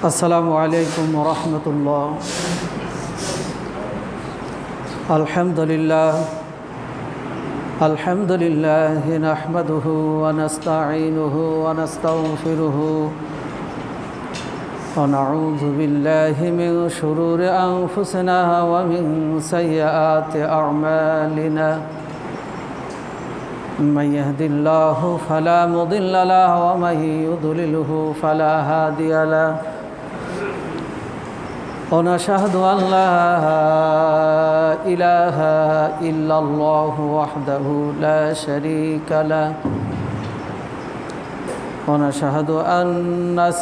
আসসালামু আলাইকুম ওয়া রাহমাতুল্লাহ। আলহামদুলিল্লাহ নাহমাদুহু ওয়া নাস্তাঈনুহু ওয়া নাস্তাগফিরুহু ওয়া নাউযু বিল্লাহি মিন শুরুরি আনফুসিনা ওয়া মিন সাইয়্যাতি আ'মালিনা। من يهد الله فلا مضل له ومن يضلله فلا هادي له ونشهد أن لا إله إلا الله وحده لا شريك له ونشهد أن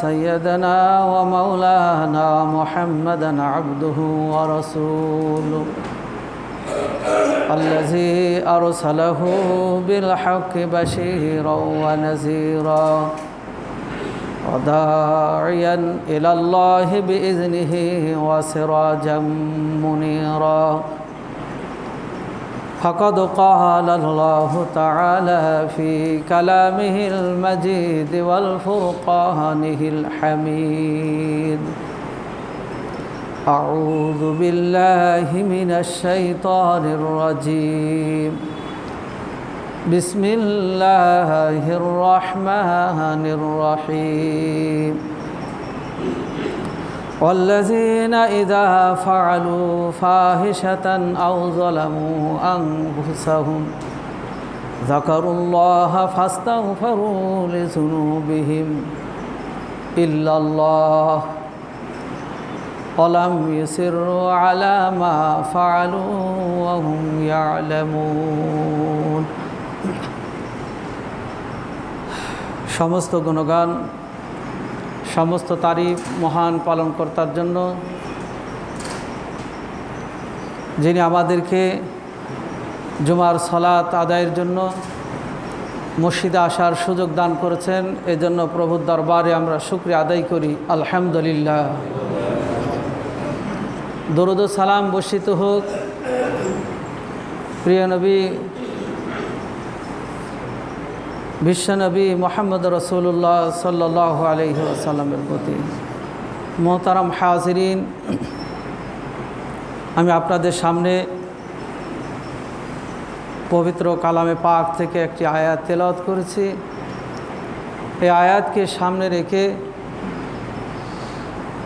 سيدنا ومولانا محمدا عبده ورسوله الذي أرسله بالحق بشيرا ونذيرا وداعيا إلى الله بإذنه وسراجا منيرا فقد قال الله تعالى في كلامه المجيد والفرقانه الحميد: أعوذ بالله من الشيطان الرجيم. بسم الله الرحمن الرحيم. والذين إذا فعلوا فاحشة أو ظلموا أنفسهم ذكروا الله فاستغفروا لذنوبهم إلا الله ولم يصروا على ما فعلوا وهم يعلمون. সমস্ত গুণগান, সমস্ত তারিফ মহান পালনকর্তার জন্য, যিনি আমাদেরকে জুমার সালাত আদায়ের জন্য মসজিদে আসার সুযোগ দান করেছেন। এজন্য প্রভুর দরবারে আমরা শুকরিয়া আদায় করি, আলহামদুলিল্লাহ। দরুদ ও সালাম বর্ষিত হোক প্রিয় নবী বিশ্বনবী মুহাম্মদ রাসূলুল্লাহ সাল্লাল্লাহু আলাইহি ওয়াসাল্লামের প্রতি। মোহতারাম হাজিরিন, আমি আপনাদের সামনে পবিত্র কালামে পাক থেকে একটি আয়াত তেলাওয়াত করেছি। এই আয়াতকে সামনে রেখে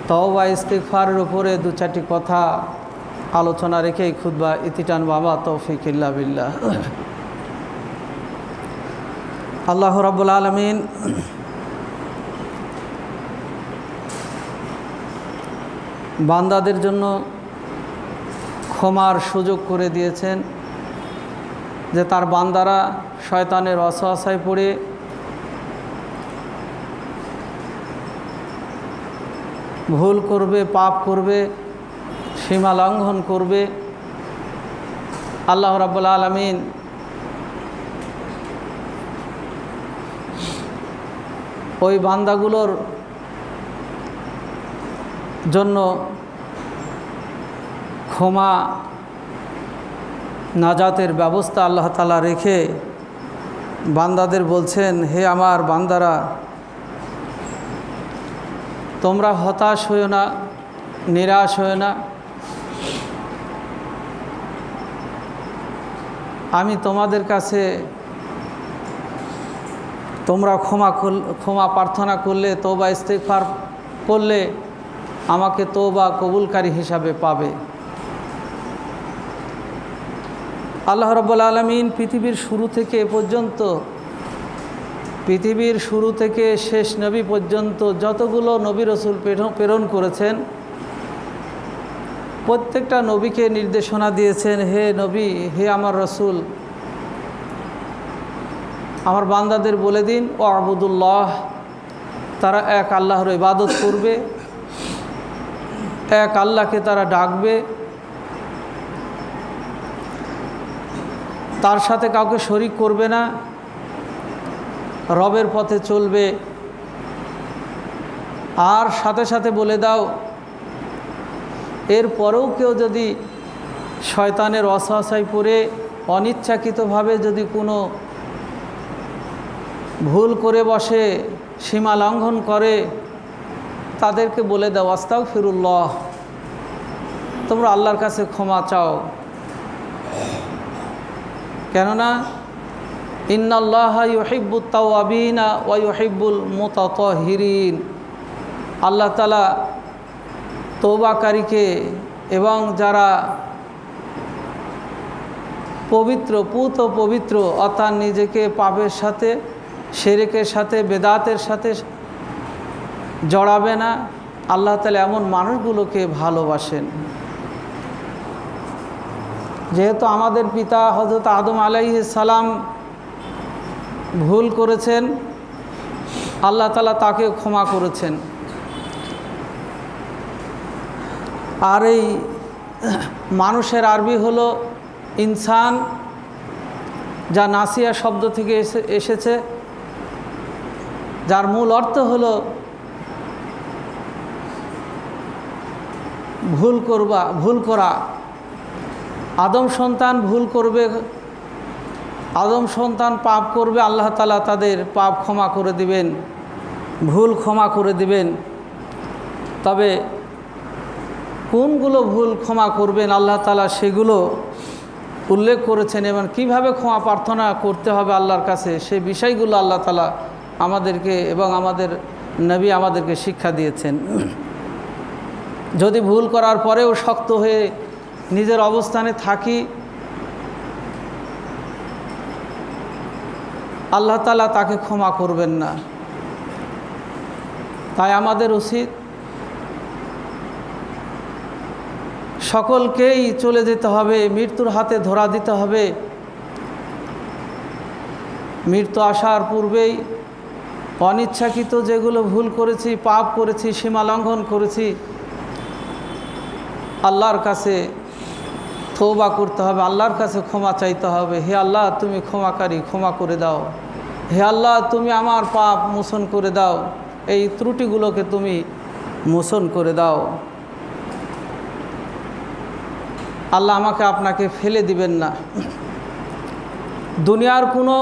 তওবা ইস্তিগফারের উপরে দু চারটি কথা আলোচনা রেখে খুতবা ইতিটান বাবা তৌফিক ইল্লা বিল্লাহ। আল্লাহ রাব্বুল আলামিন বান্দাদের জন্য ক্ষমার সুযোগ করে দিয়েছেন, যে তার বান্দারা শয়তানের ওয়াসওয়াসায় পড়ে ভুল করবে, পাপ করবে, সীমা লঙ্ঘন করবে। আল্লাহ রাব্বুল আলামিন ওই বান্দাগুলোর জন্য ক্ষমা নাজাতের ব্যবস্থা আল্লাহ তাআলা রেখে বান্দাদের বলছেন, হে আমার বান্দারা, তোমরা হতাশ হইও না, নিরাশ হইও না। আমি তোমাদের কাছে তোমরা ক্ষমা প্রার্থনা করলে, তওবা ইস্তিগফার করলে আমাকে তওবা কবুলকারী হিসাবে পাবে। আল্লাহ রাব্বুল আলামিন পৃথিবীর শুরু থেকে এ পর্যন্ত, পৃথিবীর শুরু থেকে শেষ নবী পর্যন্ত যতগুলো নবী রসুল প্রেরণ করেছেন, প্রত্যেকটা নবীকে নির্দেশনা দিয়েছেন, হে নবী, হে আমার রসুল, আমার বান্দাদের বলে দিন ও আবুদুল্লাহ, তারা এক আল্লাহর ইবাদত করবে, এক আল্লাহকে তারা ডাকবে, তার সাথে কাউকে শরীক করবে না, রবের পথে চলবে। আর সাথে সাথে বলে দাও, এরপরেও কেউ যদি শয়তানের ওয়াসওয়াসায় পড়ে অনিচ্ছাকৃতভাবে যদি কোনো ভুল করে বসে, সীমা লঙ্ঘন করে, তাদেরকে বলে দাও আস্তাগফিরুল্লাহ, তোমরা আল্লাহর কাছে ক্ষমা চাও। কেননা ইন্নাল্লাহা ইউহিব্বুত তাওয়াবিনা ওয়া ইউহিব্বুল মুতাতাহিরিন, আল্লাহ তাআলা তওবাকারীকে এবং যারা পবিত্র পুত ও পবিত্র অর্থাৎ নিজেকে পাপের সাথে শিরকের সাথে বেদাতের সাথে জড়াবে না, আল্লাহ তাআলা এমন মানুষগুলোকে ভালোবাসেন। যেহেতু আমাদের পিতা হযরত আদম আলাইহিস সালাম ভুল করেছেন, আল্লাহ তাআলা তাকে ক্ষমা করেছেন। আর এই মানুষের আরবি হলো ইনসান, যা নাসিয়া শব্দ থেকে এসেছে, যার মূল অর্থ হলো ভুল করা। আদম সন্তান ভুল করবে, আদম সন্তান পাপ করবে, আল্লাহ তাআলা তাদের পাপ ক্ষমা করে দিবেন, ভুল ক্ষমা করে দিবেন। তবে কোনগুলো ভুল ক্ষমা করবেন আল্লাহ তাআলা সেগুলো উল্লেখ করেছেন এবং কিভাবে ক্ষমা প্রার্থনা করতে হবে আল্লাহর কাছে, সেই বিষয়গুলো আল্লাহ তাআলা আমাদেরকে এবং আমাদের নবী আমাদেরকে শিক্ষা দিয়েছেন। যদি ভুল করার পরেও শক্ত হয়ে নিজের অবস্থানে থাকি, আল্লাহ তাআলা তাকে ক্ষমা করবেন না। তাই আমাদের উচিত সকলকেই চলে যেতে হবে, মৃত্যুর হাতে ধরা দিতে হবে। মৃত্যু আসার পূর্বেই অনিচ্ছাকৃত যেগুলো ভুল করেছি, পাপ করেছি, সীমা লঙ্ঘন করেছি, আল্লাহর কাছে তওবা করতে হবে, আল্লাহর কাছে ক্ষমা চাইতে হবে। হে আল্লাহ, তুমি ক্ষমাকারী, ক্ষমা করে দাও। হে আল্লাহ, তুমি আমার পাপ মোচন করে দাও, এই ত্রুটিগুলোকে তুমি মোচন করে দাও। আল্লাহ আমাকে আপনাকে ফেলে দিবেন না। দুনিয়ার কোনো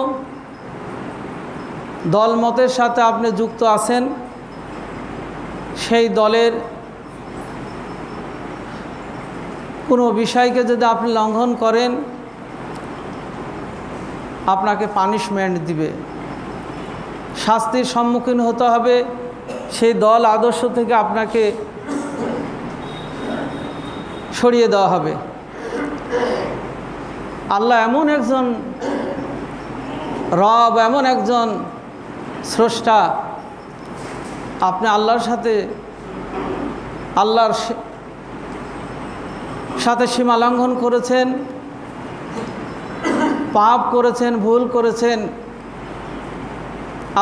দলমতের সাথে আপনি যুক্ত আছেন, সেই দলের কোনো বিষয়কে যদি আপনি লঙ্ঘন করেন, আপনাকে পানিশমেন্ট দিবে, শাস্তির সম্মুখীন হতে হবে। সেই দল আদর্শ থেকে আপনাকে সরিয়ে দেওয়া হবে। আল্লাহ এমন একজন রব, এমন একজন স্রষ্টা, আপনি আল্লাহর সাথে সীমা লঙ্ঘন করেছেন, পাপ করেছেন, ভুল করেছেন,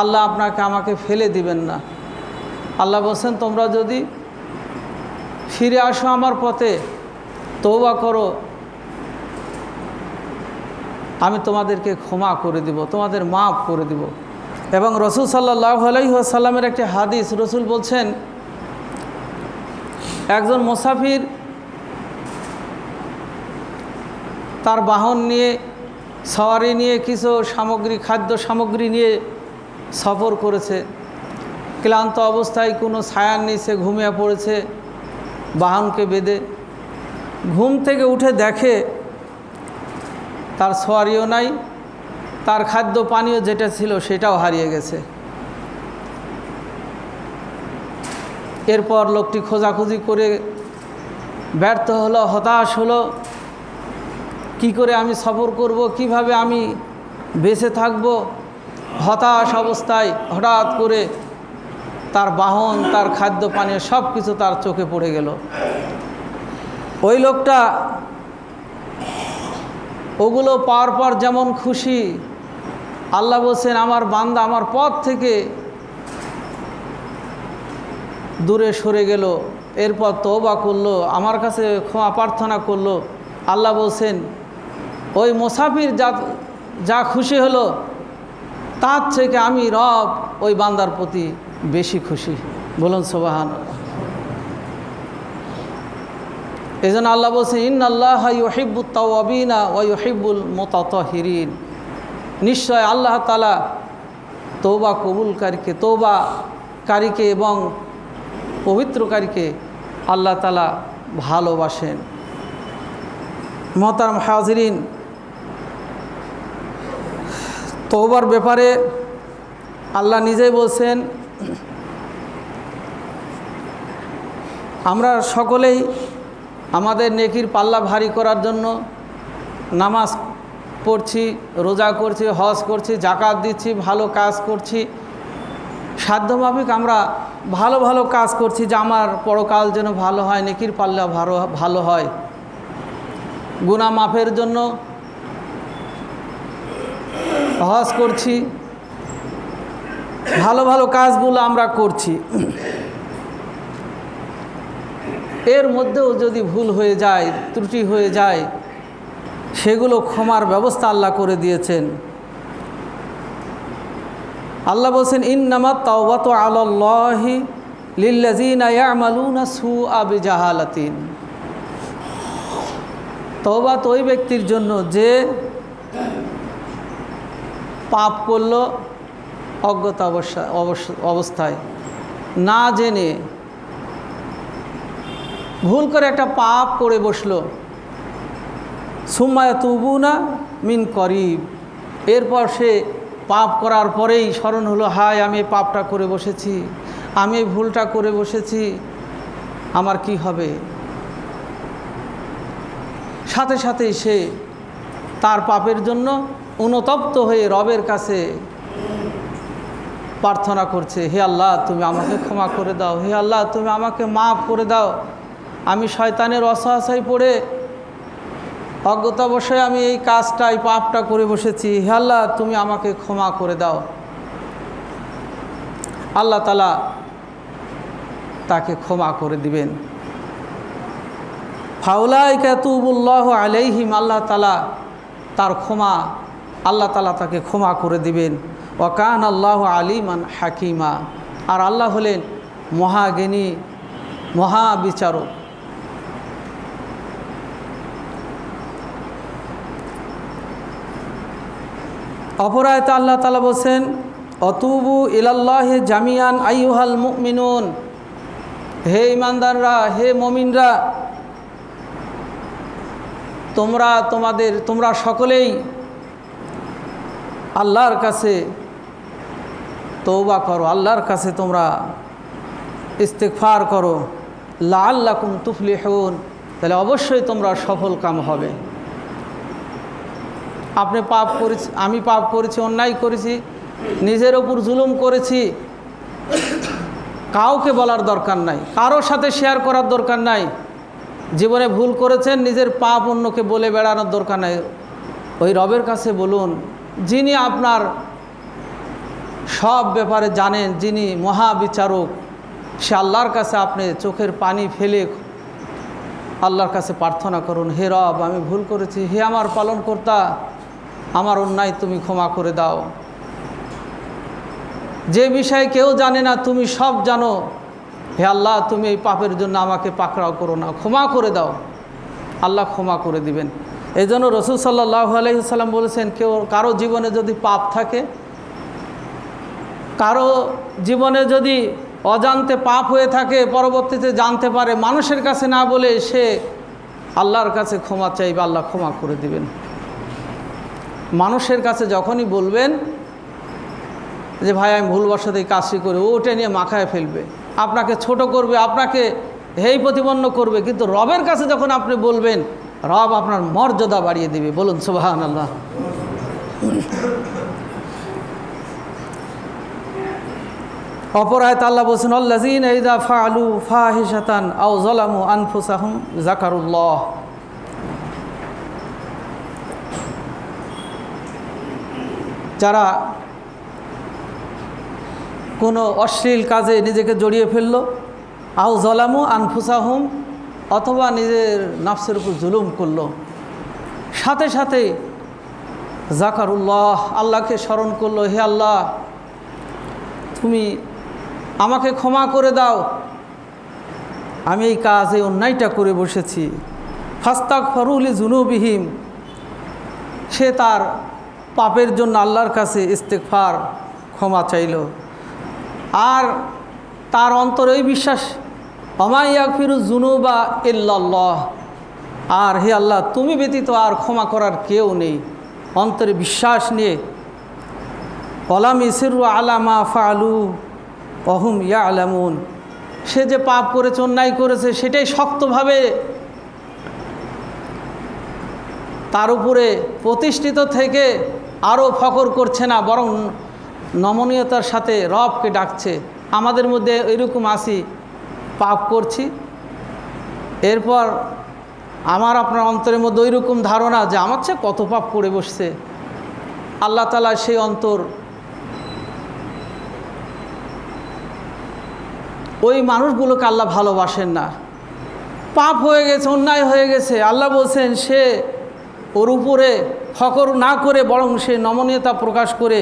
আল্লাহ আপনাকে আমাকে ফেলে দিবেন না। আল্লাহ বলছেন, তোমরা যদি ফিরে আসো আমার পথে, তওবা করো, আমি তোমাদেরকে ক্ষমা করে দিব, তোমাদের মাফ করে দিব। এবং রাসূল সাল্লাল্লাহু আলাইহি ওয়াসাল্লামের একটি হাদিস, রাসূল বলছেন, একজন মুসাফির তার বাহন নিয়ে, সওয়ারি নিয়ে, কিছু সামগ্রী, খাদ্য সামগ্রী নিয়ে সফর করেছে। ক্লান্ত অবস্থায় কোনো ছায়ার নিচে ঘুমিয়ে পড়েছে বাহনকে বেঁধে। ঘুম থেকে উঠে দেখে তার সওয়ারিও নাই, তার খাদ্য পানীয় যেটা ছিল সেটাও হারিয়ে গেছে। এরপর লোকটি খোঁজাখুঁজি করে ব্যর্থ হলো, হতাশ হলো। কি করে আমি সফর করব, কিভাবে আমি বেঁচে থাকব? হতাশ অবস্থায় হঠাৎ করে তার বাহন, তার খাদ্য পানীয় সব কিছু তার চোখে পড়ে গেল। ওই লোকটা ওগুলো পাওয়ার পর যেমন খুশি, আল্লাহ বলছেন, আমার বান্দা আমার পথ থেকে দূরে সরে গেল, এরপর তওবা করলো, আমার কাছে ক্ষমা প্রার্থনা করলো। আল্লাহ বলছেন, ওই মুসাফির যা খুশি হলো, তার থেকে আমি রব ওই বান্দার প্রতি বেশি খুশি। বলুন সুবহানাল্লাহ। এই জন্য আল্লাহ বলছেন, ইন্নাল্লাহা ইউহিব্বুত তাওয়াবিনা ওয়া ইউহিব্বুল মুতাতাহিরিন, নিশ্চয় আল্লাহ তাআলা তওবা কবুলকারীকে, তওবাকারীকে এবং পবিত্রকারীকে আল্লাহ তাআলা ভালোবাসেন। মোহতারাম হাজিরিন, তওবার ব্যাপারে আল্লাহ নিজেই বলছেন, আমরা সকলেই আমাদের নেকির পাল্লা ভারী করার জন্য নামাজ পড়ছি, রোজা করছি, হজ করছি, যাকাত দিচ্ছি, ভালো কাজ করছি, সাধ্যমাফিক আমরা ভালো ভালো কাজ করছি যে আমার পরকাল যেন ভালো হয়, নেকির পাল্লা ভালো হয়। গুনাহ মাফের জন্য হজ করছি, ভালো ভালো কাজগুলো আমরা করছি। এর মধ্যেও যদি ভুল হয়ে যায়, ত্রুটি হয়ে যায়, সেগুলো ক্ষমার ব্যবস্থা আল্লাহ করে দিয়েছেন। আল্লাহ বলছেন, ইন্নামাত তাওবাতু আলাল্লাহি লিল্লাযিনা ইয়ামালুনা সুআ বিজাহালাতিন। তওবা তো ওই ব্যক্তির জন্য যে পাপ করল অজ্ঞতা অবস্থায়, না জেনে ভুল করে একটা পাপ করে বসলো। সুম্মা ইয়াতুবুনা মিন করিব, এরপর সে পাপ করার পরেই স্মরণ হলো, হায় আমি এই পাপটা করে বসেছি, আমি এই ভুলটা করে বসেছি, আমার কি হবে। সাথে সাথেই সে তার পাপের জন্য অনুতপ্ত হয়ে রবের কাছে প্রার্থনা করছে, হে আল্লাহ তুমি আমাকে ক্ষমা করে দাও, হে আল্লাহ তুমি আমাকে মাফ করে দাও, আমি শয়তানের ওয়াসওয়াসায় পড়ে অজ্ঞতাবশে আমি এই কাজটা, এই পাপটা করে বসেছি, হে আল্লাহ তুমি আমাকে ক্ষমা করে দাও। আল্লাহ তাআলা তাকে ক্ষমা করে দিবেন। ফাউলাইকা ইয়াতুবুল্লাহু আলাইহিম, আল্লাহ তাআলা তার ক্ষমা, আল্লাহ তাআলা তাকে ক্ষমা করে দিবেন। ওয়া কানা আল্লাহু আলিমান হাকিমা, আর আল্লাহ হলেন মহাজ্ঞানী, মহাবিচারক। অপর আয়াতে আল্লাহ তাআলা বলছেন, অতুবু ইলাল্লাহি জামিয়ান আইয়ুহাল মুমিনুন, হে ঈমানদাররা, হে মুমিনরা, তোমরা সকলেই আল্লাহর কাছে তওবা করো, আল্লাহর কাছে তোমরা ইস্তিগফার করো, লাআল্লাকুম তুফলিহুন, তাহলে অবশ্যই তোমরা সফল কাম হবে। আপনি পাপ করেছি, আমি পাপ করেছি, অন্যায় করেছি, নিজের ওপর জুলুম করেছি, কাউকে বলার দরকার নাই, কারোর সাথে শেয়ার করার দরকার নাই। জীবনে ভুল করেছেন, নিজের পাপ অন্যকে বলে বেড়ানোর দরকার নাই। ওই রবের কাছে বলুন, যিনি আপনার সব ব্যাপারে জানেন, যিনি মহাবিচারক, সে আল্লাহর কাছে আপনি চোখের পানি ফেলে আল্লাহর কাছে প্রার্থনা করুন, হে রব আমি ভুল করেছি, হে আমার পালনকর্তা, আমার অন্যায় তুমি ক্ষমা করে দাও। যে বিষয়ে কেউ জানে না তুমি সব জানো, হে আল্লাহ তুমি এই পাপের জন্য আমাকে পাকড়াও করো না, ক্ষমা করে দাও। আল্লাহ ক্ষমা করে দিবেন। এই জন্য রাসূল সাল্লাল্লাহু আলাইহি ওয়াসাল্লাম বলেছেন, কারো জীবনে যদি পাপ থাকে, কারো জীবনে যদি অজান্তে পাপ হয়ে থাকে, পরবর্তীতে জানতে পারে, মানুষের কাছে না বলে সে আল্লাহর কাছে ক্ষমা চাইবে, আল্লাহ ক্ষমা করে দিবেন। মানুষের কাছে যখনই বলবেন যে ভাই আমি ভুলবশত এই কাজটি করে, ওটা নিয়ে মাখায় ফেলবে, আপনাকে ছোট করবে, আপনাকে হেয় প্রতিপন্ন করবে। কিন্তু রবের কাছে যখন আপনি বলবেন, রব আপনার মর্যাদা বাড়িয়ে দিবে। বলুন সুবহানাল্লাহ। অপর আয়াতে আল্লাহ বলছেন, আল্লাযীনা ইযা ফাআলু ফাহিশাতান আও যালামু আনফুসাহুম যাকারুল্লাহ। যারা কোনো অশ্লীল কাজে নিজেকে জড়িয়ে ফেললো, আও যালামু আনফুসাহুম, অথবা নিজের নফসের উপর জুলুম করলো, সাথে সাথে যাকারুল্লাহ, আল্লাহকে স্মরণ করলো, হে আল্লাহ তুমি আমাকে ক্ষমা করে দাও, আমি এই কাজে অন্যায়টা করে বসেছি। ফাস্তাগফারু লিযুনুবিহিম, সে তার পাপের জন্য আল্লাহর কাছে ইস্তিগফার, ক্ষমা চাইল। আর তার অন্তরে এই বিশ্বাস ওমা ইয়াগফিরুয যুনুবা ইল্লাল্লাহ, আর হে আল্লাহ তুমি ব্যতীত আর ক্ষমা করার কেউ নেই। অন্তরে বিশ্বাস নিয়ে ওয়ালাম ইসিরু আলা মা ফাআলু ওয়া হুম ইয়ালামুন, সে যে পাপ করেছে, অন্যায় করেছে, সেটাই শক্তভাবে তার উপরে প্রতিষ্ঠিত থেকে আরও ফখর করছে না, বরং নমনীয়তার সাথে রবকে ডাকছে। আমাদের মধ্যে এরকম আসি, পাপ করছি, এরপর আমার আপনার অন্তরের মধ্যে ওই রকম ধারণা যে আমার চেয়ে কত পাপ করে বসছে। আল্লাহ তাআলা সেই অন্তর ওই মানুষগুলোকে আল্লাহ ভালোবাসেন না। পাপ হয়ে গেছে, অন্যায় হয়ে গেছে, আল্লাহ বলছেন সে ওর উপরে ফখর না করে বরং সে নমনীয়তা প্রকাশ করে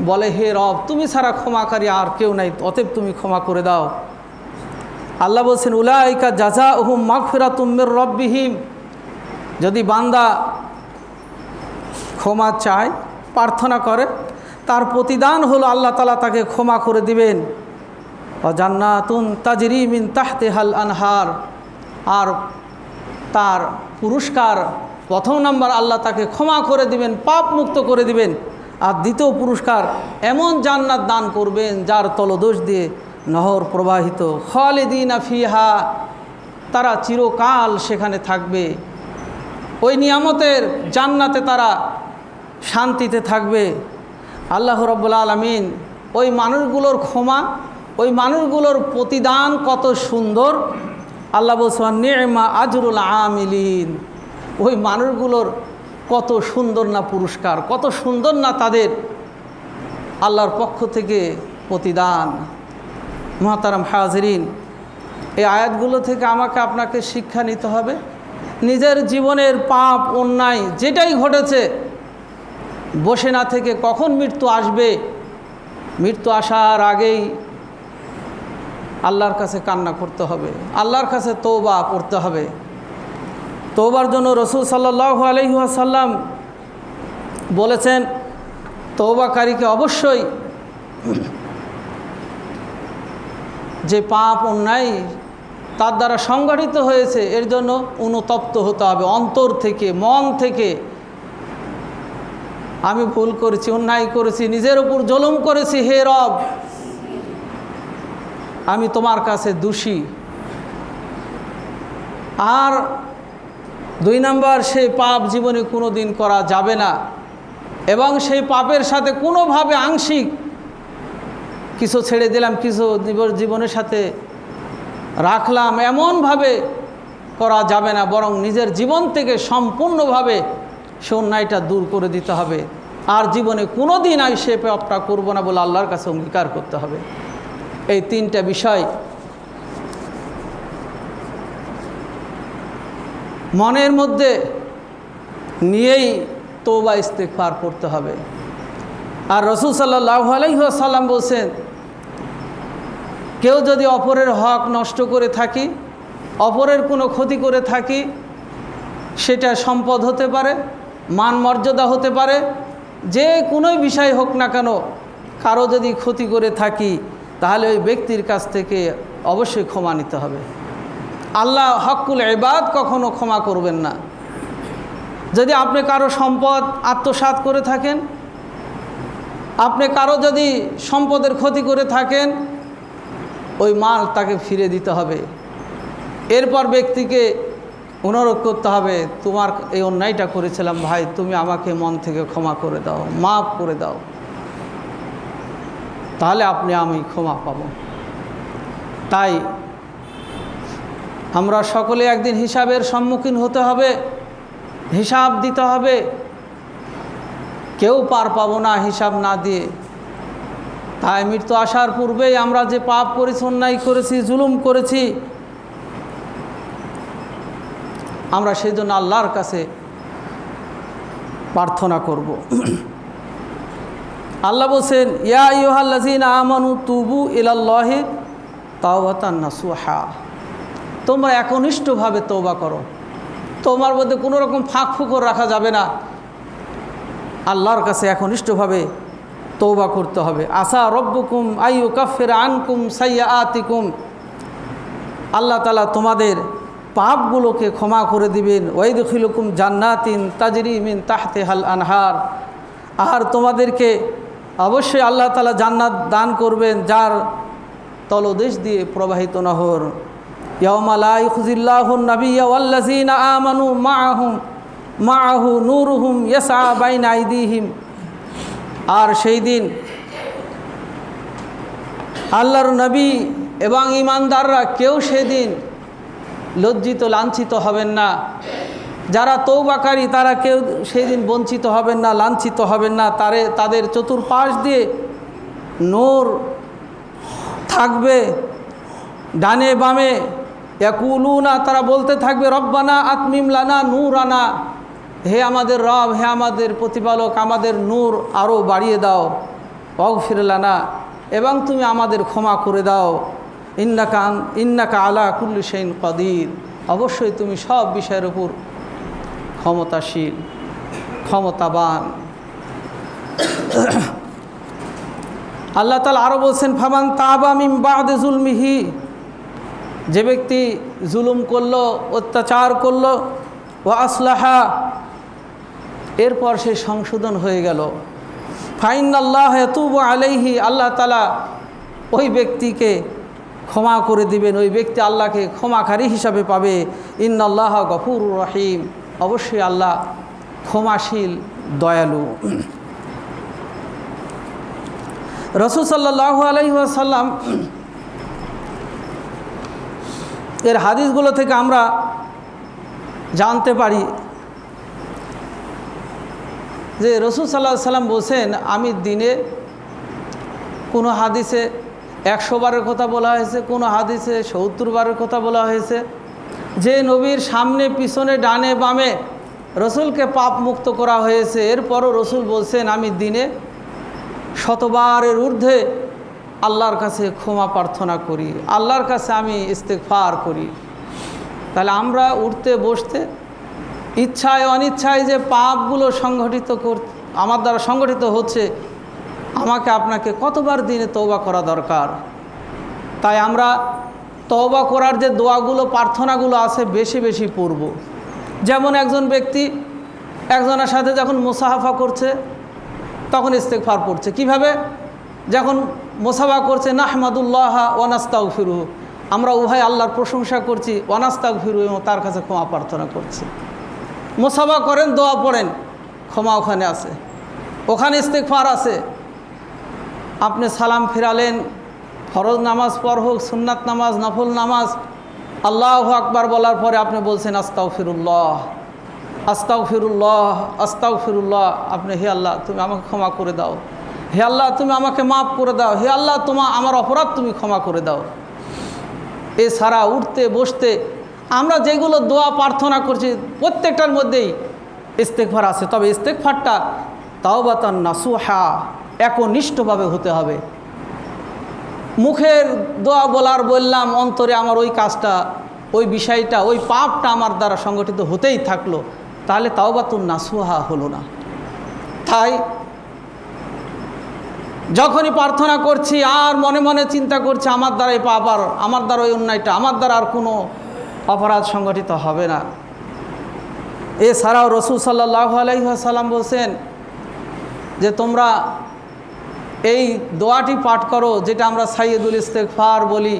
বলে, হে রব তুমি ছাড়া ক্ষমাকারী আর কেউ নাই, অতএব তুমি ক্ষমা করে দাও। আল্লাহ বলছেন উলাইকা জাযাউহুম মাগফিরাতুম মির রাব্বিহিম, যদি বান্দা ক্ষমা চায়, প্রার্থনা করে, তার প্রতিদান হলো আল্লাহ তাআলা তাকে ক্ষমা করে দিবেন। ওয়া জান্নাতুন তাজরি মিন তাহতিহাল আনহার, আর তার পুরস্কার প্রথম নাম্বার আল্লাহ তাকে ক্ষমা করে দিবেন, পাপ মুক্ত করে দিবেন। আর দ্বিতীয় পুরস্কার এমন জান্নাত দান করবেন যার তলদেশ দিয়ে নহর প্রবাহিত, খালিদিনা ফিহা, তারা চিরকাল সেখানে থাকবে। ওই নিয়ামতের জান্নাতে তারা শান্তিতে থাকবে। আল্লাহ রাব্বুল আলামিন ওই মানুষগুলোর ক্ষমা, ওই মানুষগুলোর প্রতিদান কত সুন্দর। আল্লাহ বলছেন নি'মা আজরুল আমিলিন, ওই মানুষগুলোর কত সুন্দর না পুরস্কার, কত সুন্দর না তাদের আল্লাহর পক্ষ থেকে প্রতিদান। মুহতারাম হাজিরিন, এই আয়াতগুলো থেকে আমাকে আপনাকে শিক্ষা নিতে হবে। নিজের জীবনের পাপ অন্যায় যেটাই ঘটেছে, বসে না থেকে কখন মৃত্যু আসবে, মৃত্যু আসার আগেই আল্লাহর কাছে কান্না করতে হবে, আল্লাহর কাছে তওবা করতে হবে। তওবার জন্য রাসূল সাল্লাল্লাহু আলাইহি ওয়াসাল্লাম বলেছেন, তওবাকারীকে অবশ্যই যে পাপ অন্যায় তার দ্বারা সংগঠিত হয়েছে এর জন্য অনুতপ্ত হতে হবে, অন্তর থেকে, মন থেকে। আমি ভুল করেছি, অন্যায় করেছি, নিজের উপর জুলুম করেছি, হে রব আমি তোমার কাছে দোষী। আর দুই নাম্বার, সেই পাপ জীবনে কোনো দিন করা যাবে না, এবং সেই পাপের সাথে কোনোভাবে আংশিক কিছু ছেড়ে দিলাম, কিছু জীবনের সাথে রাখলাম, এমনভাবে করা যাবে না, বরং নিজের জীবন থেকে সম্পূর্ণভাবে সে অন্যায়টা দূর করে দিতে হবে। আর জীবনে কোনো দিন আমি সে পাপটা করবো না বলে আল্লাহর কাছে অঙ্গীকার করতে হবে। এই তিনটা বিষয় মনের মধ্যে নিয়েই তওবা ইস্তেগফার করতে হবে। আর রাসূল সাল্লাল্লাহু আলাইহি ওয়াসাল্লাম বলছেন, কেউ যদি অপরের হক নষ্ট করে থাকি, অপরের কোনো ক্ষতি করে থাকি, সেটা সম্পদ হতে পারে, মান মর্যাদা হতে পারে, যে কোনো বিষয় হোক না কেন, কারো যদি ক্ষতি করে থাকি তাহলে ওই ব্যক্তির কাছ থেকে অবশ্যই ক্ষমা নিতে হবে। আল্লাহ হকুল ইবাদ কখনো ক্ষমা করবেন না। যদি আপনি কারো সম্পদ আত্মসাৎ করে থাকেন, আপনি কারো যদি সম্পদের ক্ষতি করে থাকেন, ওই মাল তাকে ফিরে দিতে হবে। এরপর ব্যক্তিকে অনুরোধ করতে হবে, তোমার এই অন্যায়টা করেছিলাম ভাই, তুমি আমাকে মন থেকে ক্ষমা করে দাও, মাফ করে দাও, তাহলে আমি ক্ষমা পাব। তাই আমরা সকলে একদিন হিসাবের সম্মুখীন হতে হবে, হিসাব দিতে হবে। কেউ পার পাবো না হিসাব না দিয়ে। তাই মৃত্যু আসার পূর্বেই আমরা যে পাপ করেছি, অন্যায় করেছি, জুলুম করেছি, আমরা সেই জন্য আল্লাহর কাছে প্রার্থনা করব। আল্লাহ বলছেন, ইয়া আইয়ুহাল্লাযীনা আমানু তুবু ইলাল্লাহি তাওবাতান নাসুহা, তোমরা একনিষ্ঠভাবে তওবা করো। তোমার মধ্যে কোনো রকম ফাঁক ফুকর রাখা যাবে না, আল্লাহর কাছে একনিষ্ঠভাবে তওবা করতে হবে। আসা রব্বুকুম আইয়ুকাফিরা আনকুম সাইয়্যাতিকুম, আল্লাহ তাআলা তোমাদের পাপগুলোকে ক্ষমা করে দিবেন। ওয়াইদখিলুকুম জান্নাতিন তাজরি মিন তাহতিহাল আনহার, আর তোমাদেরকে অবশ্যই আল্লাহ তাআলা জান্নাত দান করবেন যার তলদেশ দিয়ে প্রবাহিত নহর। ইয়াউমা লা ইউখজিল্লাহুন নাবিয়্যা ওয়াল্লাযীনা আমানু মাআহু নূরুহুম ইয়াসআ বাইনা আইদিহিম, আর সেই দিন আল্লাহর নবী এবং ঈমানদাররা কেউ সেদিন লজ্জিত লাঞ্ছিত হবেন না। যারা তওবাকারী তারা কেউ সেই দিন বঞ্চিত হবেন না, লাঞ্ছিত হবেন না। তাদের চতুর্পাশ দিয়ে নূর থাকবে, ডানে বামে। ইয়াকুলুনা, তারা বলতে থাকবে রব্বানা আতমিম লানা নূরানা, হে আমাদের রব, হে আমাদের প্রতিপালক, আমাদের নূর আরও বাড়িয়ে দাও। ওয়াগফির লানা, এবং তুমি আমাদের ক্ষমা করে দাও। ইন্নাকা আলা কুল্লি শাইইন কাদির, অবশ্যই তুমি সব বিষয়ের উপর ক্ষমতাশীল, ক্ষমতাবান। আল্লাহ তাআলা আরও বলছেন ফামান তাবা মিন বা'দি যুলমিহি, যে ব্যক্তি জুলুম করলো, অত্যাচার করলো, ওয়া আসলাহা, এরপর সে সংশোধন হয়ে গেল, ফাইনাল্লাহ ইয়াতুবু আলাইহি, আল্লাহ তাআলা ওই ব্যক্তিকে ক্ষমা করে দিবেন, ওই ব্যক্তি আল্লাহকে ক্ষমাকারী হিসাবে পাবে। ইন্নাল্লাহ গফুরুর রহিম, অবশ্যই আল্লাহ ক্ষমাশীল, দয়ালু। রাসূল সাল্লাল্লাহু আলাইহি ওয়াসাল্লাম এর হাদিসগুলো থেকে আমরা জানতে পারি যে রাসূল সাল্লাল্লাহু আলাইহি ওয়াসাল্লাম বলছেন, আমি দিনে কোনো হাদিসে 100 বারের কথা বলা হয়েছে, কোনো হাদিসে 70 বারের কথা বলা হয়েছে, যে নবীর সামনে পিছনে ডানে বামে রসুলকে পাপ মুক্ত করা হয়েছে, এরপরও রসুল বলছেন আমি দিনে 100 বারের ঊর্ধ্বে আল্লাহর কাছে ক্ষমা প্রার্থনা করি, আল্লাহর কাছে আমি ইস্তেগফার করি। তাহলে আমরা উঠতে বসতে ইচ্ছায় অনিচ্ছায় যে পাপগুলো আমার দ্বারা সংগঠিত হচ্ছে, আমাকে আপনাকে কতবার দিনে তওবা করা দরকার। তাই আমরা তওবা করার যে দোয়াগুলো প্রার্থনাগুলো আছে বেশি বেশি পড়ব। যেমন একজন ব্যক্তি একজনের সাথে যখন মুসাফা করছে তখন ইস্তেগফার পড়ছে। কিভাবে? যখন মুসাফা করছে নাহমাদুল্লাহ ওয়া নাস্তাগফিরুহু, আমরা উভয় আল্লাহর প্রশংসা করছি, ওয়া নাস্তাগফিরুহু, এবং তার কাছে ক্ষমা প্রার্থনা করছি। মুসাফা করেন, দোয়া পড়েন, ক্ষমা ওখানে আছে, ওখানে ইস্তেগফার আছে। আপনি সালাম ফিরালেন, ফরজ নামাজ পর হোক, সুন্নাত নামাজ, নফল নামাজ, আল্লাহু আকবার বলার পরে আপনি বলছেন আস্তাগফিরুল্লাহ, আস্তাগফিরুল্লাহ, আস্তাগফিরুল্লাহ। আপনি হে আল্লাহ তুমি আমাকে ক্ষমা করে দাও, হে আল্লাহ তুমি আমাকে মাফ করে দাও, হে আল্লাহ আমার অপরাধ তুমি ক্ষমা করে দাও। এছাড়া উঠতে বসতে আমরা যেগুলো দোয়া প্রার্থনা করছি প্রত্যেকটার মধ্যেই ইস্তেগফার আছে। তবে ইস্তেগফারটা তাওবাতান নাসুহা, একনিষ্ঠভাবে হতে হবে। মুখের দোয়া বললাম, অন্তরে আমার ওই কাজটা, ওই বিষয়টা, ওই পাপটা আমার দ্বারা সংগঠিত হতেই থাকলো, তাহলে তাওবাতুন নাসুহা হলো না। তাই যখনই প্রার্থনা করছি আর মনে মনে চিন্তা করছি আমার দ্বারা এই পাপ, আর আমার দ্বারা ওই অন্যায়টা, আমার দ্বারা আর কোনো অপরাধ সংগঠিত হবে না। এছাড়াও রাসূল সাল্লাল্লাহু আলাইহি ওয়াসাল্লাম বলছেন যে তোমরা এই দোয়াটি পাঠ করো, যেটা আমরা সাইয়্যিদুল ইস্তেগফার বলি,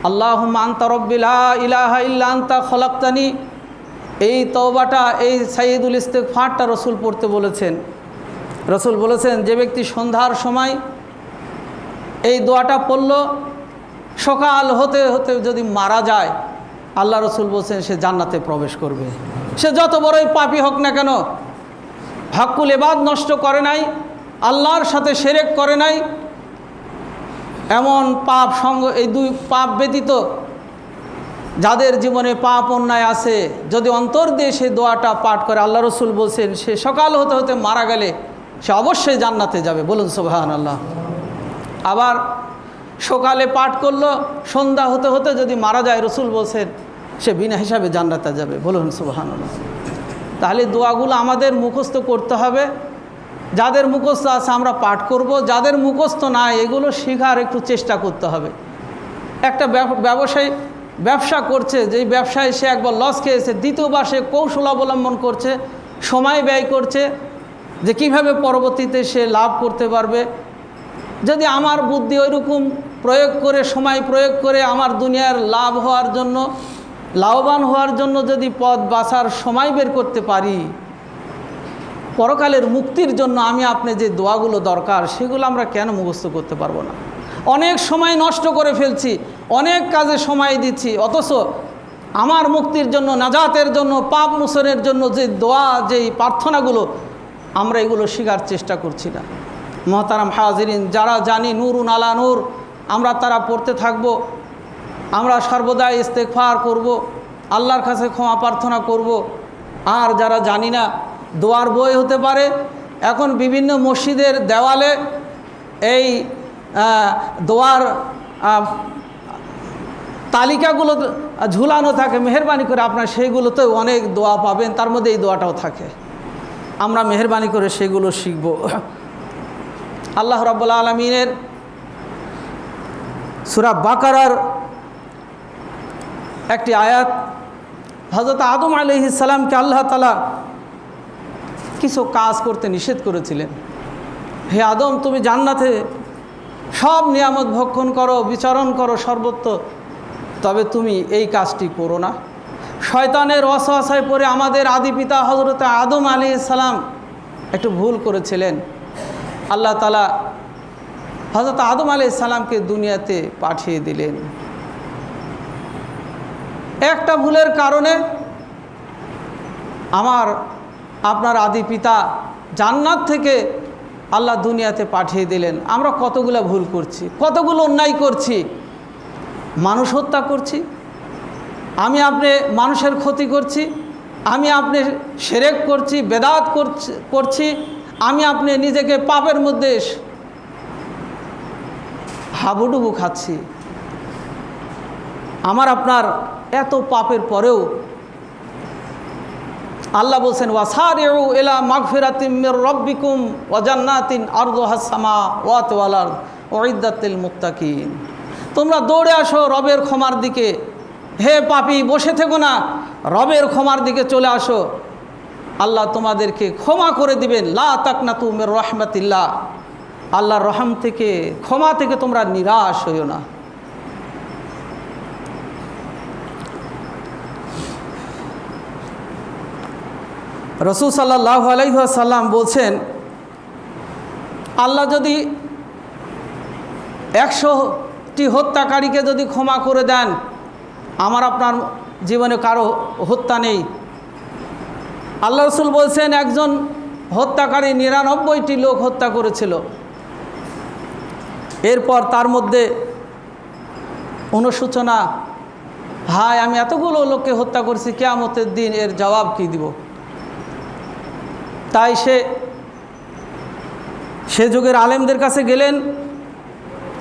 আল্লাহুম্মা আনতা রাব্বি লা ইলাহা ইল্লা আনতা খলাকতানি। এই তওবাটা, এই সাইয়্যিদুল ইস্তেগফারটা রসুল পড়তে বলেছেন। রসুল বলেছেন যে ব্যক্তি সন্ধ্যার সময় এই দোয়াটা পড়ল, সকাল হতে হতে যদি মারা যায়, আল্লাহ রসুল বলছেন সে জান্নাতে প্রবেশ করবে। সে যত বড়ই পাপী হোক না কেন, হকুল ইবাদ নষ্ট করে নাই, আল্লাহর সাথে শিরক করে নাই, এমন পাপ এই দুই পাপ ব্যতীত যাদের জীবনে পাপ অন্যায় আছে, যদি অন্তর দিয়ে সে দোয়াটা পাঠ করে, আল্লাহ রসুল বলছেন সে সকাল হতে হতে মারা গেলে সে অবশ্যই জান্নাতে যাবে। বলুন সুবহানাল্লাহ। আবার সকালে পাঠ করলো, সন্ধ্যা হতে হতে যদি মারা যায়, রসুল বলছেন সে বিনা হিসাবে জান্নাতে যাবে। বলুন সুবহানাল্লাহ। তাহলে দোয়াগুলো আমাদের মুখস্থ করতে হবে। যাদের মুখস্থ আছে আমরা পাঠ করব, যাদের মুখস্থ নাই এগুলো শেখার একটু চেষ্টা করতে হবে। একটা ব্যবসায়ী ব্যবসা করছে, যেই ব্যবসায় সে একবার লস খেয়েছে, দ্বিতীয়বার সে কৌশল অবলম্বন করছে, সময় ব্যয় করছে যে কিভাবে পরবর্তীতে সে লাভ করতে পারবে। যদি আমার বুদ্ধি ওইরকম প্রয়োগ করে, সময় প্রয়োগ করে আমার দুনিয়ার লাভ হওয়ার জন্য, লাভবান হওয়ার জন্য যদি পথ বাছার সময় বের করতে পারি, পরকালের মুক্তির জন্য আমি আপনি যে দোয়াগুলো দরকার সেগুলো আমরা কেন মুখস্থ করতে পারবো না? অনেক সময় নষ্ট করে ফেলছি, অনেক কাজে সময় দিচ্ছি, অথচ আমার মুক্তির জন্য, নাজাতের জন্য, পাপ মোচনের জন্য যে দোয়া, যেই প্রার্থনাগুলো, আমরা এগুলো শেখার চেষ্টা করছি না। মহতারাম হাজিরিন, যারা জানি নূরুন আলা নূর, আমরা তারা পড়তে থাকব। আমরা সর্বদাই ইস্তেগফার করব, আল্লাহর কাছে ক্ষমা প্রার্থনা করব। আর যারা জানি না, দোয়ার বই হতে পারে। এখন বিভিন্ন মসজিদের দেওয়ালে এই দোয়ার তালিকাগুলো ঝুলানো থাকে, মেহেরবানি করে আপনার সেইগুলোতেও অনেক দোয়া পাবেন, তার মধ্যে এই দোয়াটাও থাকে। আমরা মেহেরবানি করে সেগুলো শিখব। আল্লাহ রাব্বুল আলামিনের সূরা বাকারার একটি আয়াত, হযরত আদম আলাইহিস সালামকে আল্লাহ তাআলা কিছু কাজ করতে নিষেধ করেছিলেন। হে আদম, তুমি জান্নাতে সব নিয়ামত ভক্ষণ করো, বিচরণ করো সর্বত্র, তবে তুমি এই কাজটি করো না। শয়তানের ওয়াসওয়াসায় পড়ে আমাদের আদি পিতা হযরত আদম আলাইহিস সালাম একটু ভুল করেছিলেন। আল্লাহ তাআলা হযরত আদম আলাইহিস সালামকে দুনিয়াতে পাঠিয়ে দিলেন। একটা ভুলের কারণে আমার আপনার আদি পিতা জান্নাত থেকে আল্লাহ দুনিয়াতে পাঠিয়ে দিলেন। আমরা কতগুলো ভুল করছি, কতগুলো অন্যায় করছি, মানুষ হত্যা করছি, আমি আপনি মানুষের ক্ষতি করছি, আমি আপনি শিরক করছি, বেদাত করছি, আমি আপনি নিজেকে পাপের মধ্যে হাবুডুবু খাচ্ছি। আমার আপনার এত পাপের পরেও আল্লাহ বলছেন, ওয়াসারিউ ইলা মাগফিরাতিম মির রাব্বিকুম ওয়া জান্নাতিন আরদুহাস সামাওয়াতু ওয়াল আরদ উইদ্দাত লিল মুত্তাকিন। তোমরা দৌড়ে আসো রবের ক্ষমার দিকে। হে পাপী, বসে থেকো না, রবের ক্ষমার দিকে চলে আসো। আল্লাহ তোমাদেরকে ক্ষমা করে দিবেন। লা তাকনাতু মির রাহমাতিল্লাহ, আল্লাহর রহম থেকে, ক্ষমা থেকে তোমরা নিরাশ হইও না। রাসূল সাল্লাল্লাহু আলাইহি ওয়াসাল্লাম বলছেন, আল্লাহ যদি 100টি হত্যাকারীকে যদি ক্ষমা করে দেন, আমার আপনার জীবনে কারো হত্যা নেই। আল্লাহ রাসূল বলছেন, একজন হত্যাকারী 99টি লোক হত্যা করেছিল, এরপর তার মধ্যে অনুশোচনা, হায় আমি এতগুলো লোককে হত্যা করেছি, কিয়ামতের দিন এর জবাব কী দিব। তাই সে যুগের আলেমদের কাছে গেলেন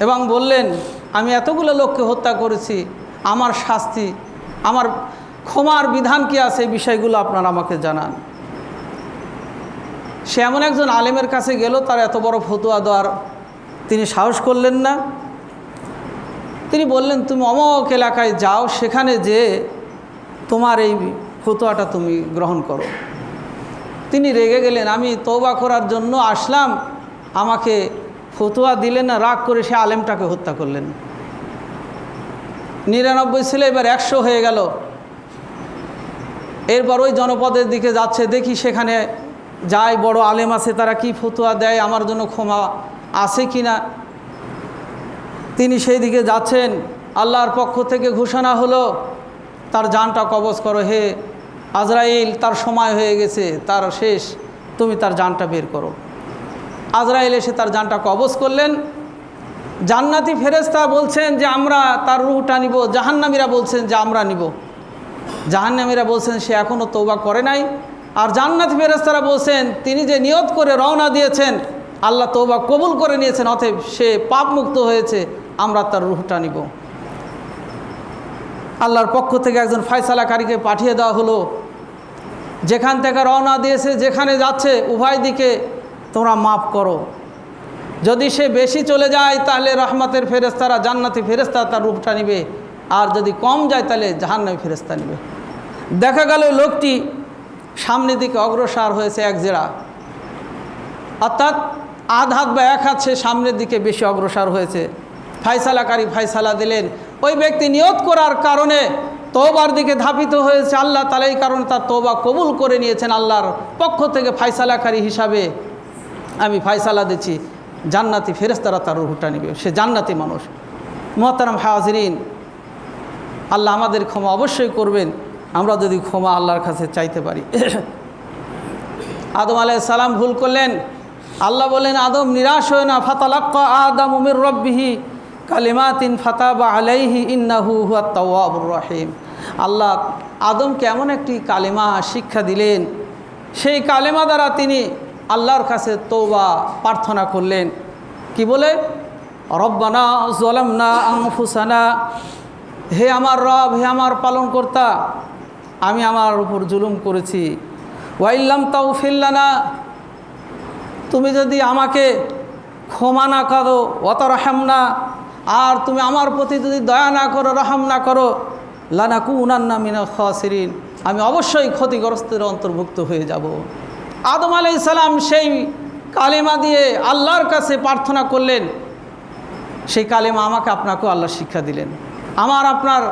এবং বললেন, আমি এতগুলো লোককে হত্যা করেছি, আমার শাস্তি, আমার ক্ষমার বিধান কি আছে, এই বিষয়গুলো আপনারা আমাকে জানান। সে এমন একজন আলেমের কাছে গেল, তার এত বড় ফতোয়া দেওয়ার তিনি সাহস করলেন না। তিনি বললেন, তুমি অমুক এলাকায় যাও, সেখানে যে তোমার এই ফতোয়াটা তুমি গ্রহণ করো। তিনি রেগে গেলেন, আমি তওবা করার জন্য আসলাম, আমাকে ফতোয়া দিলেন না, রাগ করে সে আলেমটাকে হত্যা করলেন। 99 ছিল, এবার 100 হয়ে গেল। এরপর ওই জনপদের দিকে যাচ্ছে, দেখি সেখানে যাই বড় আলেম আছে, তারা কি ফতোয়া দেয়, আমার জন্য ক্ষমা আছে কি না। তিনি সেই দিকে যাচ্ছেন, আল্লাহর পক্ষ থেকে ঘোষণা হলো, তার জানটা কবজ করো, হে আজরাইল, তার সময় হয়ে গেছে, তার শেষ, তুমি তার জানটা বের করো। আজরাইল এসে তার জানটা কবজ করলেন। জান্নাতি ফেরেশতা বলছেন যে আমরা তার রূহটা নিব, জাহান্নামীরা বলছেন যে আমরা নিব। জাহান্নামীরা বলছেন সে এখনও তওবা করে নাই, আর জান্নাতি ফেরেশতারা বলছেন তিনি যে নিয়ত করে রওনা দিয়েছেন, আল্লাহ তওবা কবুল করে নিয়েছেন, অতএব সে পাপ মুক্ত হয়েছে, আমরা তার রূহটা নিব। আল্লাহর পক্ষ থেকে একজন ফয়সালাকারীকে পাঠিয়ে দেওয়া হলো, যেখান থেকে রওনা দিয়েছে, যেখানে যাচ্ছে, উভয় দিকে তোমরা মাফ করো। যদি সে বেশি চলে যায়, তাহলে রহমতের ফেরেশতারা, জান্নাতি ফেরেশতা তার রূপটা নিবে, আর যদি কম যায় তাহলে জাহান্নামী ফেরেশতা নেবে। দেখা গেল লোকটি সামনের দিকে অগ্রসর হয়েছে এক জেরা, অর্থাৎ আধ হাত বা এক হাত সে সামনের দিকে বেশি অগ্রসর হয়েছে। ফায়সালাকারী ফায়সালা দিলেন। ওই ব্যক্তি নিয়ত করার কারণে তওবার দিকে ধাবিত হয়েছে। আল্লাহ তাআলা এই কারণে তার তওবা কবুল করে নিয়েছেন। আল্লাহর পক্ষ থেকে ফায়সালাকারী হিসাবে আমি ফায়সালা দিচ্ছি, জান্নাতি ফেরেশতারা তার রূহটা নেবে, সে জান্নাতি মানুষ। মুহতারাম হাজিরিন, আল্লাহ আমাদের ক্ষমা অবশ্যই করবেন আমরা যদি ক্ষমা আল্লাহর কাছে চাইতে পারি। আদম আলাইহিস সালাম ভুল করলেন। আল্লাহ বলেন, আদম নিরাশ হয় না। ফাতালাক্কা আদামু মির রাব্বিহি কালিমাতিন ফাতাবা আলাইহি ইন্নাহু হুয়াত তাওয়াবুর রহিম। আল্লাহ আদমকে এমন একটি কালিমা শিক্ষা দিলেন, সেই কালিমা দ্বারা তিনি আল্লাহর কাছে তওবা প্রার্থনা করলেন। কি বলে? রব্বানা যালামনা আনফুসানা, হে আমার রব, হে আমার পালনকর্তা, আমি আমার উপর জুলুম করেছি। ওয়াইল্লাম তাগফির লানা, তুমি যদি আমাকে ক্ষমা না করো, ওয়াতারহামনা, আর তুমি আমার প্রতি যদি দয়া না করো, রহম না করো, লানাকুনান্না মিনাল খাসিরিন, আমি অবশ্যই ক্ষতিগ্রস্তের অন্তর্ভুক্ত হয়ে যাব। আদম আলাইহিস সালাম সেই কালিমা দিয়ে আল্লাহর কাছে প্রার্থনা করলেন। সেই কালিমা আমাকে আপনাকেও আল্লাহ শিক্ষা দিলেন। আমার আপনার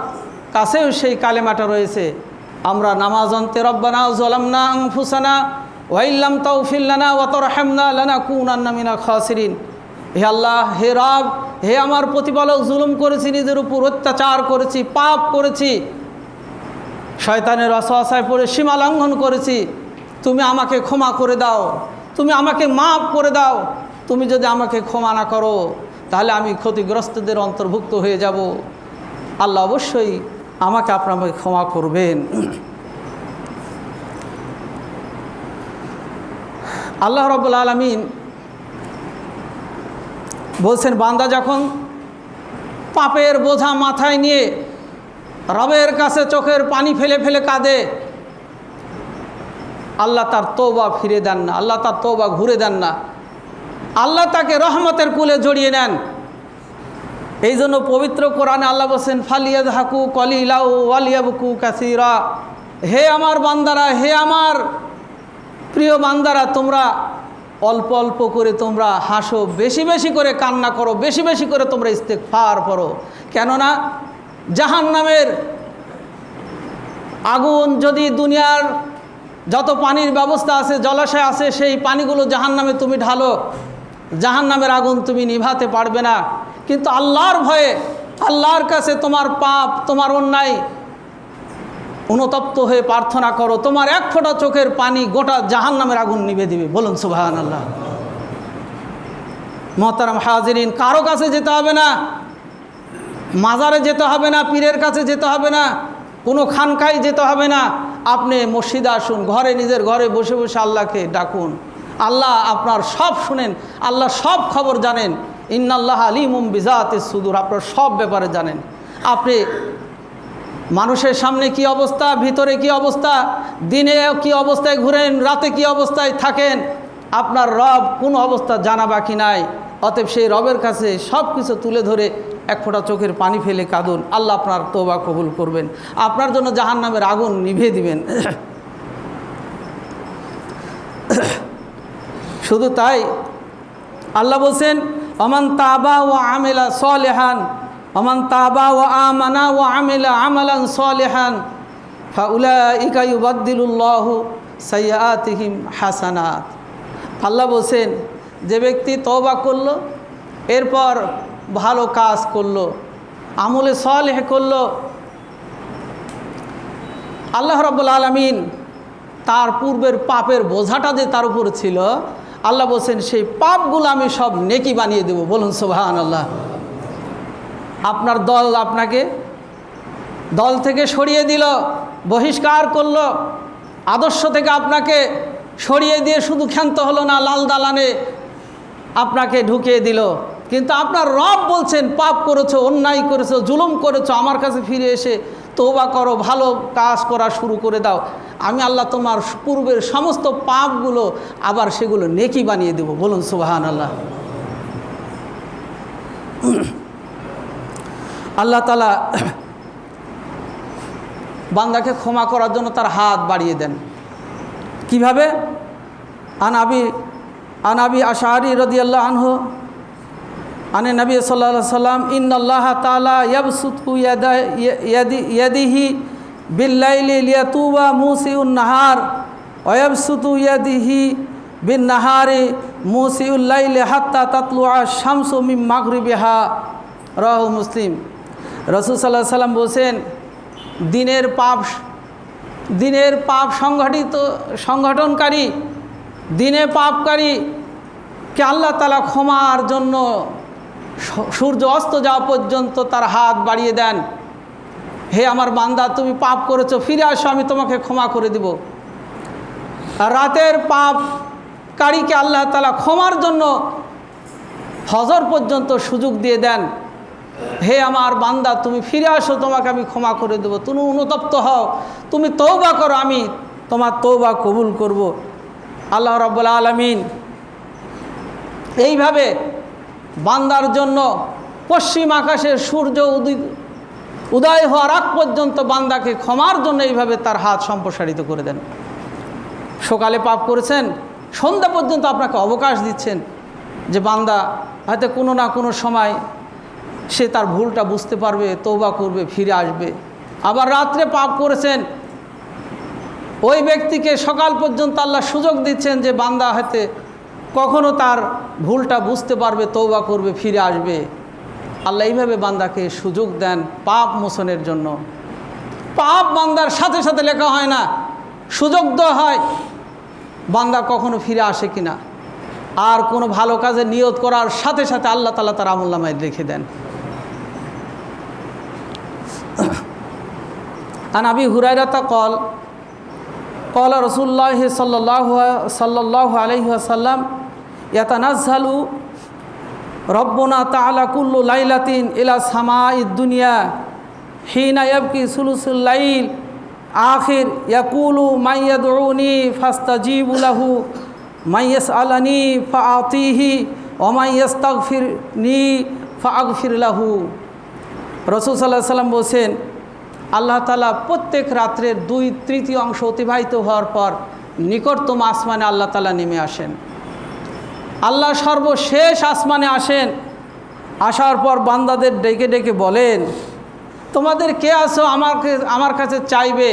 কাছেও সেই কালিমাটা রয়েছে। আমরা নামাজ অন্তে রব্বানা যালামনা আনফুসানা ওয়াইল্লাম তাগফির লানা ওয়া তারহামনা লানাকুনান্না মিনাল খাসিরিন। হে আল্লাহ, হে রব, হে আমার প্রতিপালক, জুলুম করেছি, নিজের উপর অত্যাচার করেছি, পাপ করেছি, শয়তানের ওয়াসওয়াসায় পড়ে সীমা লঙ্ঘন করেছি। তুমি আমাকে ক্ষমা করে দাও, তুমি আমাকে মাফ করে দাও। তুমি যদি আমাকে ক্ষমা না করো তাহলে আমি ক্ষতিগ্রস্তদের অন্তর্ভুক্ত হয়ে যাব। আল্লাহ অবশ্যই আমাকে আপনাকে ক্ষমা করবেন। আল্লাহ রাব্বুল আলামিন বলছেন, বান্দা যখন পাপের বোঝা মাথায় নিয়ে রবের কাছে চোখের পানি ফেলে ফেলে কাঁদে, আল্লাহ তার তওবা ফিরে দেন না, আল্লাহ তার তওবা ঘুরে দেন না, আল্লাহ তাকে রহমতের কুলে জড়িয়ে নেন। এই জন্য পবিত্র কোরআনে আল্লাহ বলছেন, ফালিয়াযহাকু কলিলা ওয়ালিয়াবকু কাসীরা, হে আমার বান্দারা, হে আমার প্রিয় বান্দারা, তোমরা অল্প অল্প করে তোমরা হাসো, বেশি বেশি করে কান্না করো, বেশি বেশি করে তোমরা ইস্তেগফার করো। কেননা জাহান্নামের আগুন যদি দুনিয়ার যত পানির ব্যবস্থা আছে, জলাশয় আছে, সেই পানিগুলো জাহান্নামে তুমি ঢালো, জাহান্নামের আগুন তুমি নিভাতে পারবে না। কিন্তু আল্লাহর ভয়ে আল্লাহর কাছে তোমার পাপ, তোমার অন্যায় অনুতপ্ত হয়ে প্রার্থনা করো, তোমার এক ফোঁটা চোখের পানি গোটা জাহান্নামের আগুন নিভে দিবে। বলুন সুবহানাল্লাহ। মুহতারাম হাজিরিন, কারো কাছে যেতে হবে না, মাজারে যেতে হবে না, পীরের কাছে যেতে হবে না, কোনো খানকায় যেতে হবে না। আপনি মসজিদে আসুন, ঘরে নিজের ঘরে বসে বসে আল্লাহকে ডাকুন। আল্লাহ আপনার সব শুনেন, আল্লাহ সব খবর জানেন। ইন্নাল্লাহ আলিমুম বিজাতিস সুদূর, আপনার সব ব্যাপারে জানেন। আপনি মানুষের সামনে কি অবস্থা, ভিতরে কি অবস্থা, দিনে কি অবস্থায় ঘুরেন, রাতে কি অবস্থায় থাকেন, আপনার রব কোন অবস্থা জানা বাকি নাই। অতএব সেই রবের কাছে সব কিছু তুলে ধরে এক ফোঁটা চোখের পানি ফেলে কাঁদুন, আল্লাহ আপনার তওবা কবুল করবেন, আপনার জন্য জাহান্নামের আগুন নিভিয়ে দিবেন। শুধু তাই, আল্লাহ বলছেন, ওমান তাবা ওয়া আমিলা সালিহান, ওমান তাবা ওয়া আমানা ওয়া আমিলা আমালান সালিহান ফাউলাইকা ইউবাদদিলুল্লাহু সাইয়্যাতিহিম হাসানাত। আল্লাহ বলছেন, যে ব্যক্তি তওবা করলো, এরপর ভালো কাজ করলো, আমলে সালেহ করলো, আল্লাহ রাব্বুল আলামিন তার পূর্বের পাপের বোঝাটা যে তার উপর ছিল, আল্লাহ বলছেন সেই পাপগুলো আমি সব নেকি বানিয়ে দেব। বলুন সুবহানাল্লাহ। আপনার দল আপনাকে দল থেকে সরিয়ে দিল, বহিষ্কার করলো, আদর্শ থেকে আপনাকে সরিয়ে দিয়ে শুধু ক্ষান্ত হলো না, লাল দালানে আপনাকে ঢুকিয়ে দিল। কিন্তু আপনার রব বলছেন, পাপ করেছো, অন্যায় করেছো, জুলুম করেছো, আমার কাছে ফিরে এসে তওবা করো, ভালো কাজ করা শুরু করে দাও, আমি আল্লাহ তোমার পূর্বের সমস্ত পাপগুলো আবার সেগুলো নেকি বানিয়ে দেব। বলুন সুবহানাল্লাহ। আল্লাহ তাআলা বান্দাকে ক্ষমা করার জন্য তার হাত বাড়িয়ে দেন। কিভাবে? আনাবি আশআরী রাদিয়াল্লাহু আনহু আনে নবী সাল্লাল্লাহু আলাইহি সাল্লাম ইন্নাল্লাহা তাআলা ইয়াবসুতু ইয়াদিহি বিল-লাইলি লিয়াতুবা মুসিউন নাহার ওয়া ইয়াবসুতু ইয়াদিহি বিন-নাহারি মুসিউল লাইলি হাত্তা তাতলুআ শামসু মিন মাগরিবিহা। রাওয়াহু মুসলিম। রাসূল সাল্লাল্লাহু আলাইহি সাল্লাম বলেছেন, দিনের পাপ সংগঠনকারী, দিনে পাপকারী কে আল্লাহ তাআলা ক্ষমার জন্য সূর্য অস্ত যাওয়া পর্যন্ত তার হাত বাড়িয়ে দেন। হে আমার বান্দা, তুমি পাপ করেছো, ফিরে আসো, আমি তোমাকে ক্ষমা করে দিব। আর রাতের পাপকারীকে আল্লাহ তাআলা ক্ষমার জন্য ফজর পর্যন্ত সুযোগ দিয়ে দেন। হে আমার বান্দা, তুমি ফিরে আসো, তোমাকে আমি ক্ষমা করে দেব। তুমি অনুতপ্ত হও, তুমি তওবা করো, আমি তোমার তওবা কবুল করব। আল্লাহ রাব্বুল আলামিন এইভাবে বান্দার জন্য পশ্চিম আকাশের সূর্য উদয় হওয়ার আগ পর্যন্ত বান্দাকে ক্ষমার জন্য এইভাবে তার হাত সম্প্রসারিত করে দেন। সকালে পাপ করেছেন, সন্ধ্যা পর্যন্ত আপনাকে অবকাশ দিচ্ছেন যে বান্দা হয়তো কোনো না কোনো সময় সে তার ভুলটা বুঝতে পারবে, তওবা করবে, ফিরে আসবে। আবার রাত্রে পাপ করেছেন, ওই ব্যক্তিকে সকাল পর্যন্ত আল্লাহ সুযোগ দিচ্ছেন যে বান্দা হয়তো কখনো তার ভুলটা বুঝতে পারবে, তওবা করবে, ফিরে আসবে। আল্লাহ এইভাবে বান্দাকে সুযোগ দেন পাপ মোচনের জন্য। পাপ বান্দার সাথে সাথে লেখা হয় না, সুযোগ দেওয়া হয় বান্দা কখনো ফিরে আসে কিনা। আর কোনো ভালো কাজে নিয়ত করার সাথে সাথে আল্লাহ তাআলা তার আমলনামায় লিখে দেন। আন আবি হুরায়রাতা قال رسول الله صلى الله عليه وسلم يتنزل ربنا تعالى كل ليلة إلى سماء الدنيا حين يبكي ثلث الليل آخر يقول من يدعوني فاستجيب له من يسألني فأعطيه ومن يستغفرني فأغفر له। রাসূল সাল্লাল্লাহু আলাইহি ওয়াসাল্লাম বলেছেন, আল্লাহ তাআলা প্রত্যেক রাত্রের 2/3 অংশ অতিবাহিত হওয়ার পর নিকটতম আসমানে আল্লাহ তাআলা নেমে আসেন। আল্লাহ সর্বশেষ আসমানে আসেন। আসার পর বান্দাদের ডেকে ডেকে বলেন, তোমাদের কে আছো আমার কাছে চাইবে,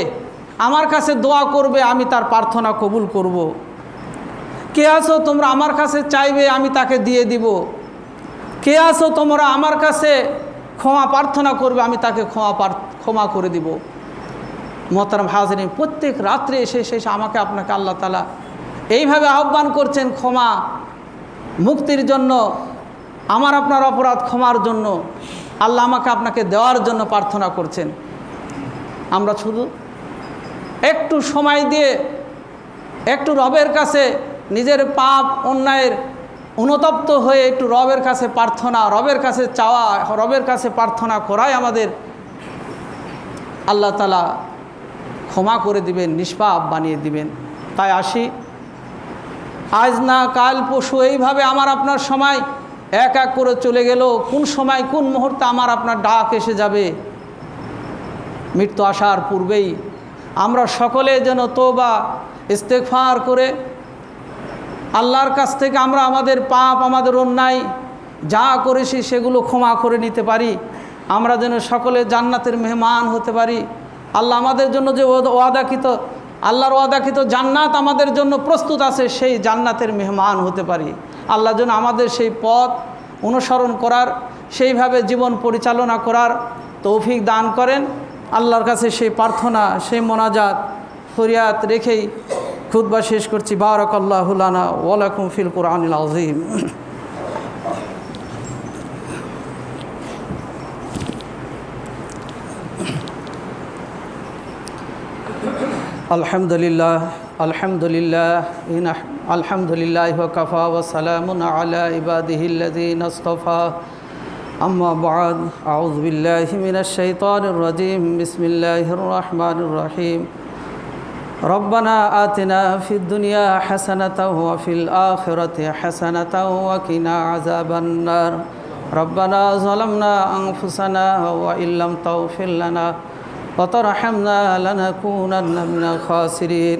আমার কাছে দোয়া করবে, আমি তার প্রার্থনা কবুল করব। কে আছো তোমরা আমার কাছে চাইবে, আমি তাকে দিয়ে দিব। কে আছো তোমরা আমার কাছে ক্ষমা প্রার্থনা করবে, আমি তাকে ক্ষমা করে দিব। মোহতারাম হাজরিন, প্রত্যেক রাত্রে এসে আমাকে আপনাকে আল্লাহ তাআলা এইভাবে আহ্বান করছেন ক্ষমা মুক্তির জন্য, আমার আপনার অপরাধ ক্ষমার জন্য। আল্লাহ আমাকে আপনাকে দেওয়ার জন্য প্রার্থনা করছেন। আমরা শুধু একটু সময় দিয়ে একটু রবের কাছে নিজের পাপ অন্যায়ের অনুতপ্ত হয়ে একটু রবের কাছে প্রার্থনা, রবের কাছে চাওয়া, রবের কাছে প্রার্থনা করাই আমাদের আল্লাহ তাআলা ক্ষমা করে দিবেন, নিষ্পাপ বানিয়ে দিবেন। তাই আসি, আজ না কাল পরশু এইভাবে আমার আপনার সময় এক এক করে চলে গেল। কোন সময় কোন মুহূর্তে আমার আপনার ডাক এসে যাবে। মৃত্যু আসার পূর্বেই আমরা সকলে যেন তওবা ইস্তেগফার করে আল্লাহর কাছ থেকে আমরা আমাদের পাপ, আমাদের অন্যায় যা করেছি সেগুলো ক্ষমা করে নিতে পারি। আমরা যেন সকলে জান্নাতের মেহমান হতে পারি। আল্লাহ আমাদের জন্য যে আল্লাহর ওয়াদাকৃত জান্নাত আমাদের জন্য প্রস্তুত আছে, সেই জান্নাতের মেহমান হতে পারি। আল্লাহ যেন আমাদের সেই পথ অনুসরণ করার, সেইভাবে জীবন পরিচালনা করার তৌফিক দান করেন। আল্লাহর কাছে সেই প্রার্থনা, সেই মোনাজাত ফরিয়াদ রেখেই খুতবা শেষ করছি। বারাকাল্লাহু লানা ওয়া লাকুম ফিল কুরআনিল আযীম। আলহামদুলিল্লাহ আলহামদুলিল্লাহি ওয়া কাফা ওয়া সালামুন আলা ইবাদিহিল্লাযীনা ইসতাফা। আম্মা বা'দ, আউযু বিল্লাহি মিনাশ শাইতানির রাজীম। বিসমিল্লাহির রাহমানির রহিম। রব্বানা আতিনা ফিদ দুনিয়া হাসানাতাও ওয়া ফিল আখিরাতি হাসানাতাও ওয়া কিনা আযাবান নার। রব্বানা যালামনা আনফুসানা ওয়া ইল্লাম তাগফির লানা وترحمنا لنكونن من الخاسرين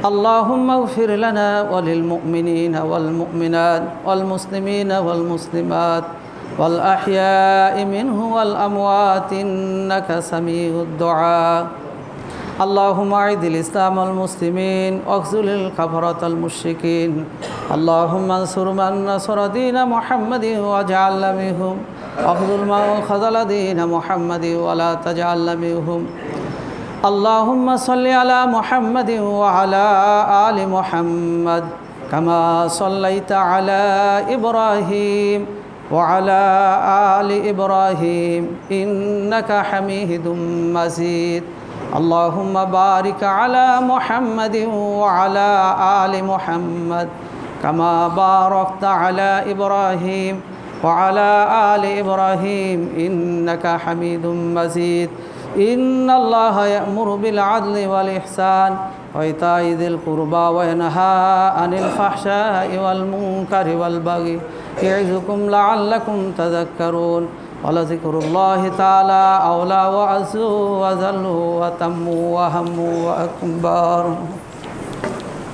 اللهم اغفر لنا وللمؤمنين والمؤمنات والمسلمين والمسلمات والأحياء منه والأموات إنك سميع الدعاء اللهم أعز الإسلام والمسلمين واخذل الكفرة المشركين اللهم انصر من نصر دين محمد واجعل منهم واخذل من خذل دين محمد ولا تجعل منهم اللهم صل على محمد وعلى آل محمد كما صليت على إبراهيم وعلى آل إبراهيم إنك حميد مجيد اللهم بارك على محمد وعلى آل محمد كما باركت على إبراهيم وعلى آل إبراهيم إنك حميد مجيد إن الله يأمر بالعدل والإحسان وإيتاء ذي القربى وينهى عن الفحشاء والمنكر والبغي يعظكم لعلكم تذكرون ولذكر الله تعالى أولى وأعز وأجل وأتم وأهم وأكبر